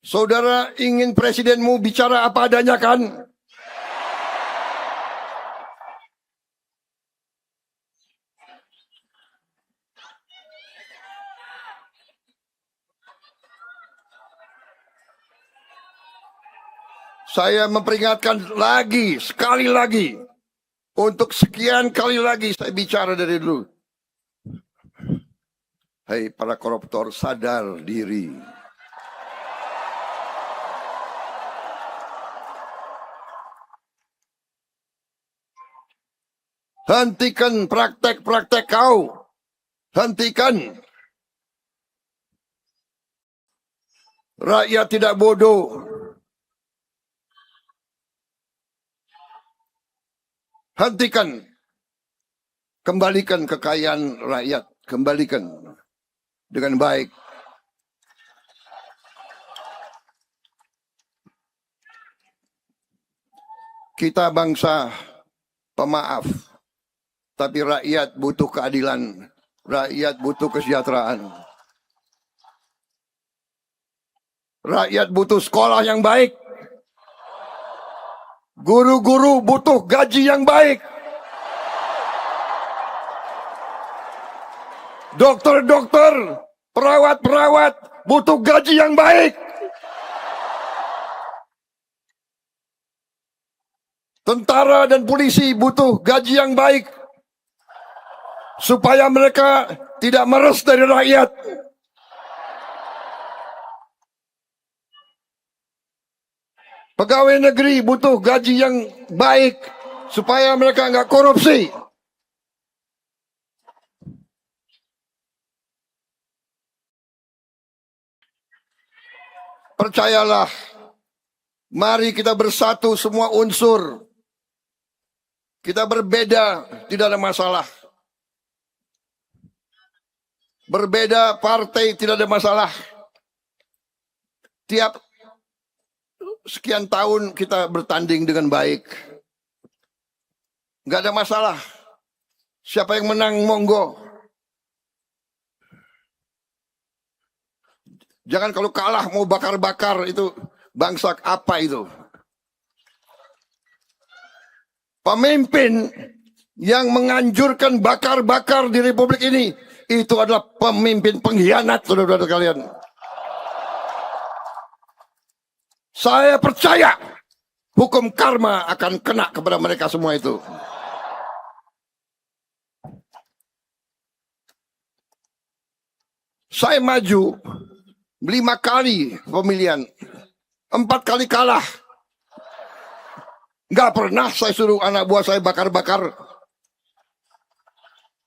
Saudara ingin presidenmu bicara apa adanya kan? Saya memperingatkan lagi, sekali lagi. Untuk sekian kali lagi saya bicara dari dulu. Hei para koruptor, sadar diri. Hentikan praktek-praktek kau. Hentikan. Rakyat tidak bodoh. Hentikan. Kembalikan kekayaan rakyat. Kembalikan dengan baik. Kita bangsa pemaaf. Tapi rakyat butuh keadilan. Rakyat butuh kesejahteraan. Rakyat butuh sekolah yang baik. Guru-guru butuh gaji yang baik. Dokter-dokter, perawat-perawat butuh gaji yang baik. Tentara dan polisi butuh gaji yang baik. Supaya mereka tidak meres dari rakyat. Pegawai negeri butuh gaji yang baik supaya mereka nggak korupsi. Percayalah, mari kita bersatu semua unsur. Kita berbeda, tidak ada masalah. Berbeda partai, tidak ada masalah. Tiap sekian tahun kita bertanding dengan baik. Nggak ada masalah. Siapa yang menang, monggo. Jangan kalau kalah mau bakar-bakar, itu bangsa apa itu? Pemimpin yang menganjurkan bakar-bakar di Republik ini, itu adalah pemimpin pengkhianat, saudara-saudara kalian. Saya percaya hukum karma akan kena kepada mereka semua itu. Saya maju 5 kali pemilihan, 4 kali kalah. Nggak pernah saya suruh anak buah saya bakar-bakar.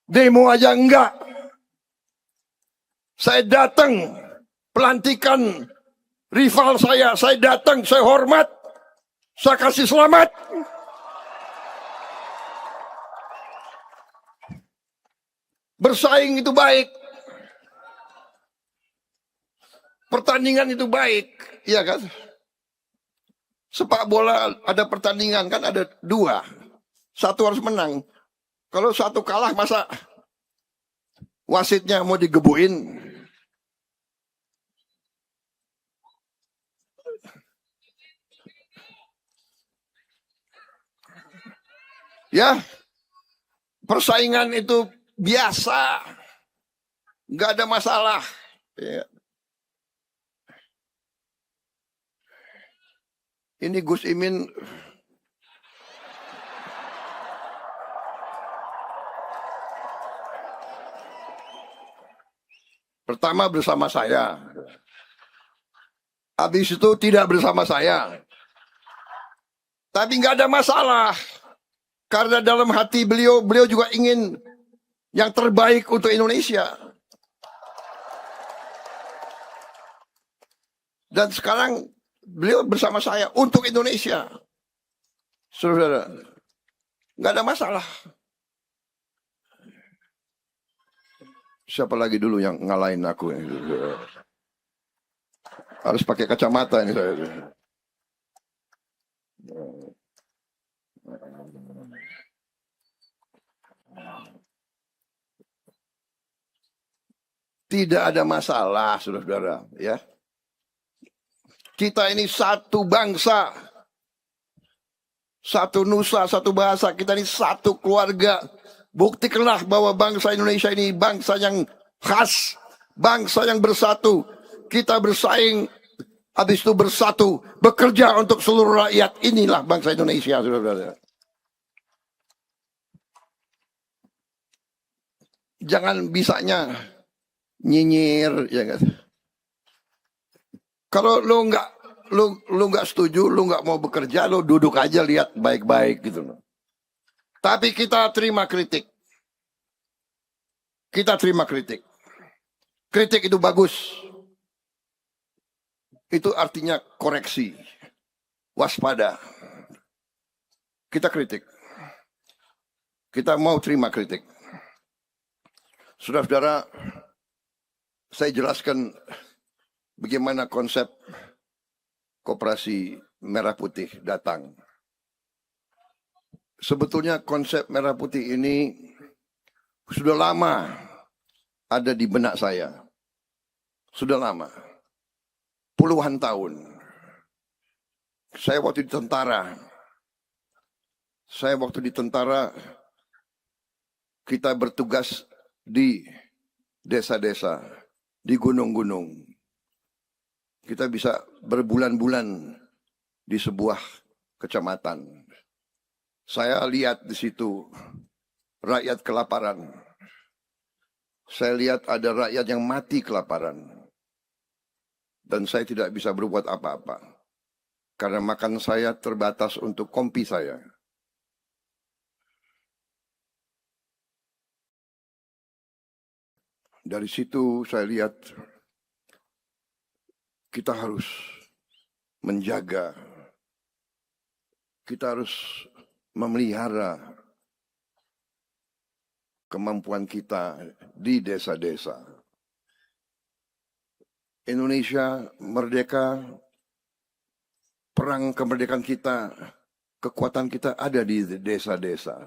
Demo aja enggak. Saya datang pelantikan rival saya datang, saya hormat, saya kasih selamat. Bersaing itu baik. Pertandingan itu baik, iya kan? Sepak bola ada pertandingan kan ada 2. Satu harus menang. Kalau satu kalah masa wasitnya mau digebuin? Ya, persaingan itu biasa, nggak ada masalah. Ya. Ini Gus Imin pertama bersama saya, habis itu tidak bersama saya. Tapi nggak ada masalah, karena dalam hati beliau juga ingin yang terbaik untuk Indonesia. Dan sekarang beliau bersama saya untuk Indonesia. Saudara, nggak ada masalah. Siapa lagi dulu yang ngalahin aku? Harus pakai kacamata ini saya. Tidak ada masalah, saudara-saudara, ya. Kita ini satu bangsa, satu nusa, satu bahasa. Kita ini satu keluarga. Buktikanlah bahwa bangsa Indonesia ini bangsa yang khas, bangsa yang bersatu. Kita bersaing, habis itu bersatu, bekerja untuk seluruh rakyat. Inilah bangsa Indonesia, saudara-saudara. Jangan bisanya nyinyir, ya kan? Kalau lu nggak setuju, lu nggak mau bekerja, lu duduk aja lihat baik-baik gitu loh. Tapi kita terima kritik. Kita terima kritik. Kritik itu bagus. Itu artinya koreksi. Waspada. Kita kritik. Kita mau terima kritik. Saudara-saudara, saya jelaskan bagaimana konsep Koperasi Merah Putih datang. Sebetulnya konsep Merah Putih ini sudah lama ada di benak saya. Sudah lama. Puluhan tahun. Saya waktu di tentara, kita bertugas di desa-desa, di gunung-gunung. Kita bisa berbulan-bulan di sebuah kecamatan. Saya lihat di situ rakyat kelaparan. Saya lihat ada rakyat yang mati kelaparan. Dan saya tidak bisa berbuat apa-apa. Karena makan saya terbatas untuk kompi saya. Dari situ saya lihat kita harus menjaga, kita harus memelihara kemampuan kita di desa-desa. Indonesia merdeka, perang kemerdekaan kita, kekuatan kita ada di desa-desa.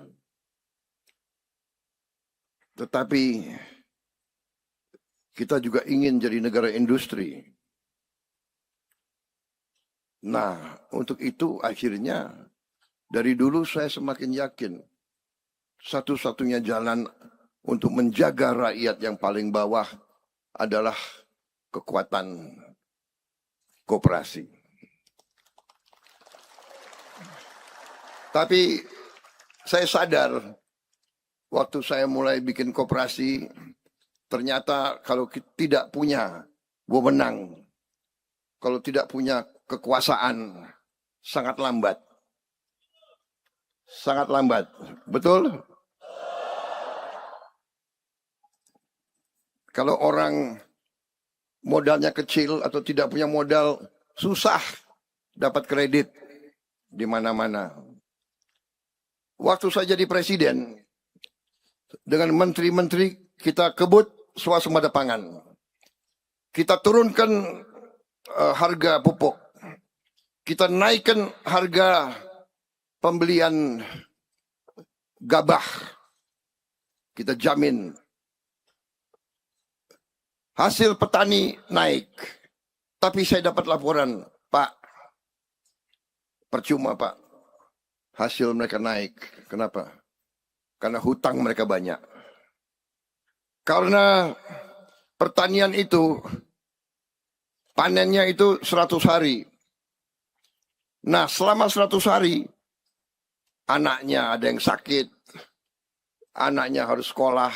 Tetapi kita juga ingin jadi negara industri. Nah, untuk itu akhirnya dari dulu saya semakin yakin satu-satunya jalan untuk menjaga rakyat yang paling bawah adalah kekuatan koperasi. Tapi saya sadar waktu saya mulai bikin koperasi, ternyata kalau tidak punya wewenang, kalau tidak punya kekuasaan, sangat lambat. Sangat lambat. Betul? Kalau orang modalnya kecil atau tidak punya modal, susah dapat kredit di mana-mana. Waktu saya jadi presiden, dengan menteri-menteri kita kebut swasembada pangan. Kita turunkan harga pupuk. Kita naikkan harga pembelian gabah. Kita jamin hasil petani naik. Tapi saya dapat laporan, Pak, percuma Pak, hasil mereka naik. Kenapa? Karena hutang mereka banyak. Karena pertanian itu, panennya itu 100 hari. Nah, selama 100 hari, anaknya ada yang sakit, anaknya harus sekolah,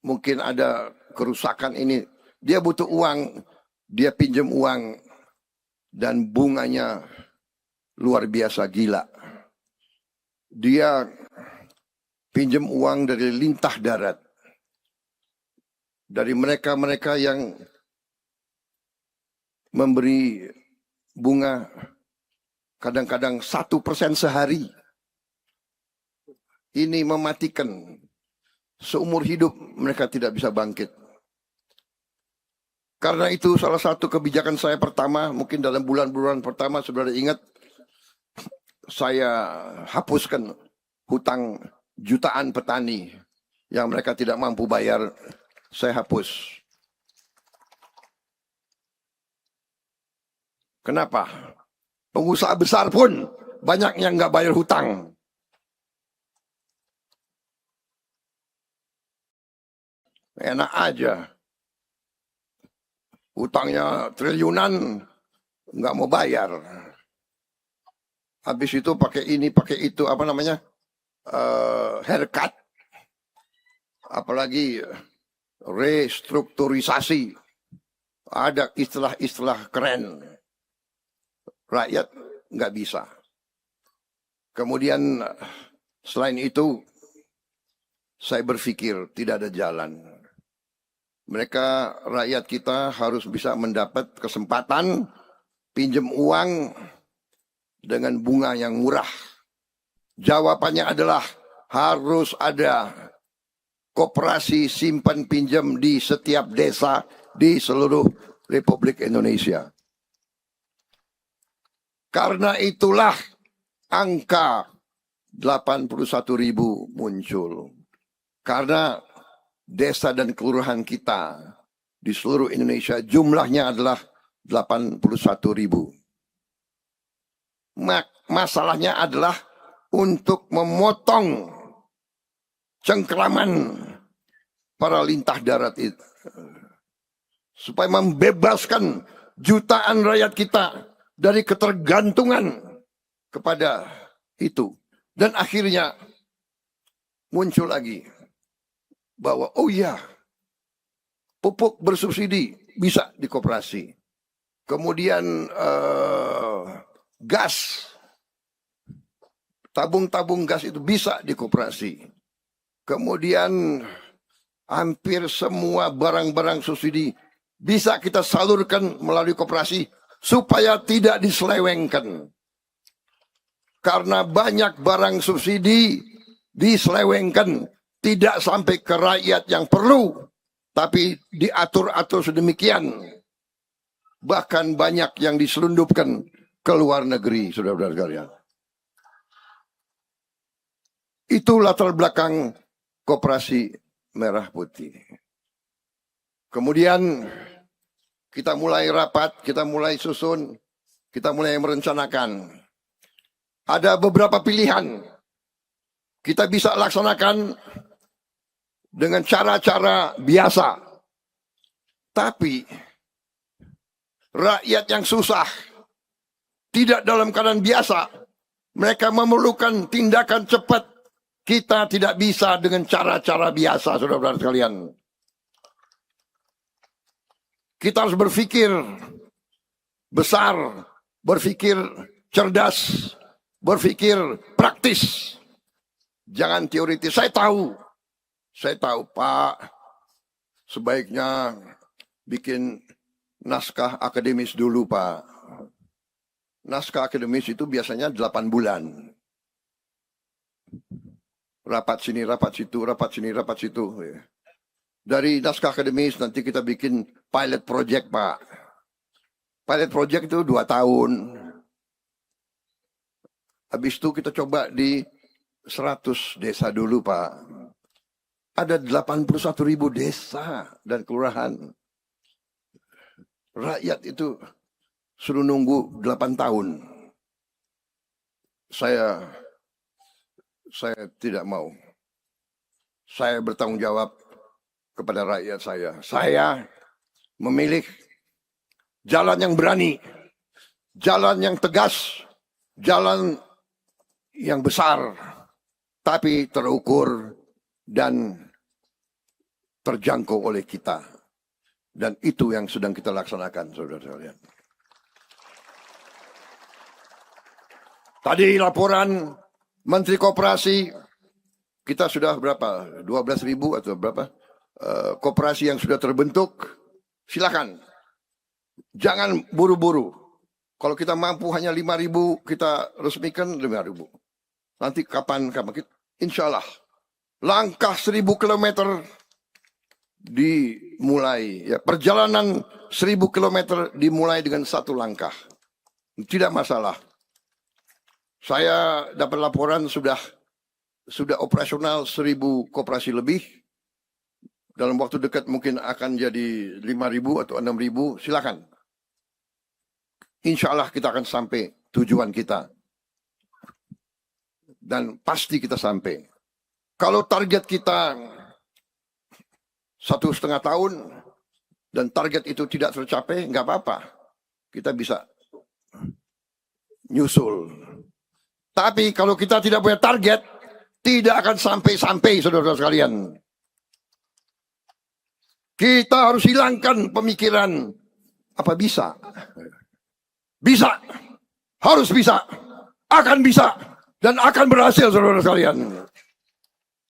mungkin ada kerusakan ini. Dia butuh uang, dia pinjam uang, dan bunganya luar biasa gila. Dia pinjam uang dari lintah darat. Dari mereka-mereka yang memberi bunga kadang-kadang 1% sehari. Ini mematikan. Seumur hidup mereka tidak bisa bangkit. Karena itu salah satu kebijakan saya pertama, mungkin dalam bulan-bulan pertama, saudara ingat, saya hapuskan hutang jutaan petani yang mereka tidak mampu bayar. Saya hapus. Kenapa? Pengusaha besar pun banyak yang nggak bayar hutang. Enak aja. Hutangnya triliunan, nggak mau bayar. Habis itu pakai ini, pakai itu, apa namanya? Haircut. Apalagi restrukturisasi. Ada istilah-istilah keren. Rakyat nggak bisa. Kemudian selain itu, saya berpikir tidak ada jalan. Rakyat kita harus bisa mendapat kesempatan pinjam uang dengan bunga yang murah. Jawabannya adalah harus ada koperasi simpan pinjam di setiap desa di seluruh Republik Indonesia. Karena itulah angka 81.000 muncul. Karena desa dan kelurahan kita di seluruh Indonesia jumlahnya adalah 81.000. Masalahnya adalah untuk memotong cengkeraman para lintah darat itu. Supaya membebaskan jutaan rakyat kita dari ketergantungan kepada itu. Dan akhirnya muncul lagi bahwa oh ya, pupuk bersubsidi bisa di koperasi. Kemudian gas, tabung-tabung gas itu bisa di koperasi. Kemudian hampir semua barang-barang subsidi bisa kita salurkan melalui koperasi supaya tidak diselewengkan. Karena banyak barang subsidi diselewengkan, tidak sampai ke rakyat yang perlu, tapi diatur-atur sedemikian. Bahkan banyak yang diselundupkan ke luar negeri, saudara-saudara sekalian. Itu latar belakang Koperasi Merah Putih. Kemudian kita mulai rapat, kita mulai susun, kita mulai merencanakan. Ada beberapa pilihan. Kita bisa laksanakan dengan cara-cara biasa. Tapi rakyat yang susah, tidak dalam keadaan biasa, mereka memerlukan tindakan cepat. Kita tidak bisa dengan cara-cara biasa, saudara-saudara sekalian. Kita harus berpikir besar, berpikir cerdas, berpikir praktis. Jangan teoritis. Saya tahu Pak, sebaiknya bikin naskah akademis dulu Pak. Naskah akademis itu biasanya 8 bulan. Rapat sini, rapat situ, rapat sini, rapat situ. Dari naskah akademis nanti kita bikin pilot project Pak. Pilot project itu 2 tahun. Habis itu kita coba di 100 desa dulu Pak. Ada 81.000 desa dan kelurahan. Rakyat itu suruh nunggu 8 tahun. Saya tidak mau. Saya bertanggung jawab kepada rakyat saya. Saya memilih jalan yang berani, jalan yang tegas, jalan yang besar, tapi terukur dan terjangkau oleh kita. Dan itu yang sedang kita laksanakan, saudara-saudara. Tadi laporan Menteri Koperasi, kita sudah berapa? 12.000 atau berapa? Koperasi yang sudah terbentuk, silakan. Jangan buru-buru. Kalau kita mampu hanya 5.000, kita resmikan 5.000. Nanti kapan insya Allah. Langkah 1.000 kilometer dimulai. Ya, perjalanan 1.000 kilometer dimulai dengan 1 langkah. Tidak masalah. Saya dapat laporan sudah operasional 1.000 koperasi lebih. Dalam waktu dekat mungkin akan jadi 5.000 atau 6.000, silakan. insya Allah kita akan sampai tujuan kita. Dan pasti kita sampai. Kalau target kita 1,5 tahun dan target itu tidak tercapai, nggak apa-apa. Kita bisa nyusul. Tapi kalau kita tidak punya target, tidak akan sampai-sampai, saudara-saudara sekalian. Kita harus hilangkan pemikiran, apa bisa? Bisa. Harus bisa. Akan bisa. Dan akan berhasil, saudara-saudara sekalian.